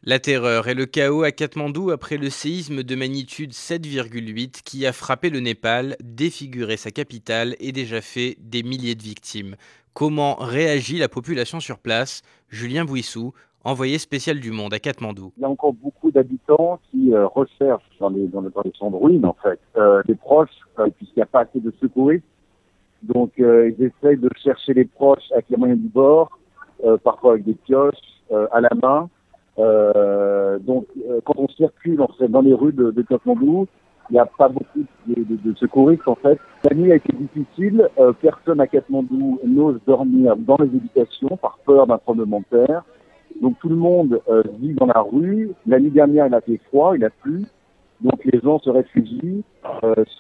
La terreur et le chaos à Katmandou après le séisme de magnitude 7,8 qui a frappé le Népal, défiguré sa capitale et déjà fait des milliers de victimes. Comment réagit la population sur place? Julien Bouissou, envoyé spécial du Monde à Katmandou. Il y a encore beaucoup d'habitants qui recherchent dans les champs de ruines, en fait, des proches, puisqu'il n'y a pas assez de secouristes. Donc, ils essayent de chercher les proches avec les moyens du bord, parfois avec des pioches, à la main. Quand on circule dans les rues de Katmandou, il n'y a pas beaucoup de secouristes, en fait. La nuit a été difficile. Personne à Katmandou n'ose dormir dans les habitations par peur d'un tremblement de terre. Donc tout le monde vit dans la rue. La nuit dernière, il a fait froid, il a plu. Donc les gens se réfugient,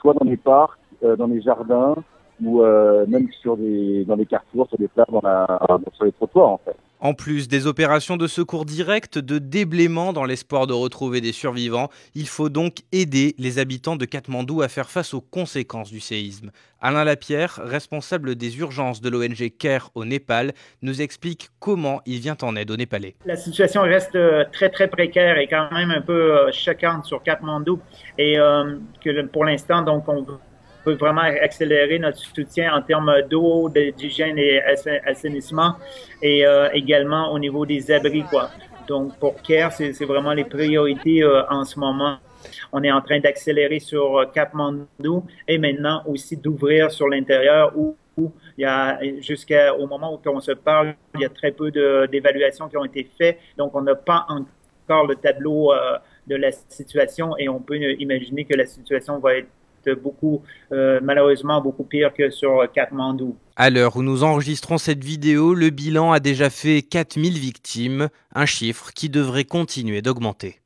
soit dans les parcs, dans les jardins, ou même dans les carrefours, sur les places, sur les trottoirs, en fait. En plus des opérations de secours direct, de déblaiement dans l'espoir de retrouver des survivants, il faut donc aider les habitants de Katmandou à faire face aux conséquences du séisme. Alain Lapierre, responsable des urgences de l'ONG CARE au Népal, nous explique comment il vient en aide aux Népalais. La situation reste très très précaire et quand même un peu choquante sur Katmandou et pour l'instant donc on peut vraiment accélérer notre soutien en termes d'eau, d'hygiène et assainissement et également au niveau des abris, quoi. Donc pour CARE, c'est vraiment les priorités en ce moment. On est en train d'accélérer sur Katmandou et maintenant aussi d'ouvrir sur l'intérieur où il y a jusqu'au moment où on se parle, il y a très peu d'évaluations qui ont été faites. Donc on n'a pas encore le tableau de la situation et on peut imaginer que la situation va être malheureusement beaucoup pire que sur Katmandou. À l'heure où nous enregistrons cette vidéo, le bilan a déjà fait 4000 victimes, un chiffre qui devrait continuer d'augmenter.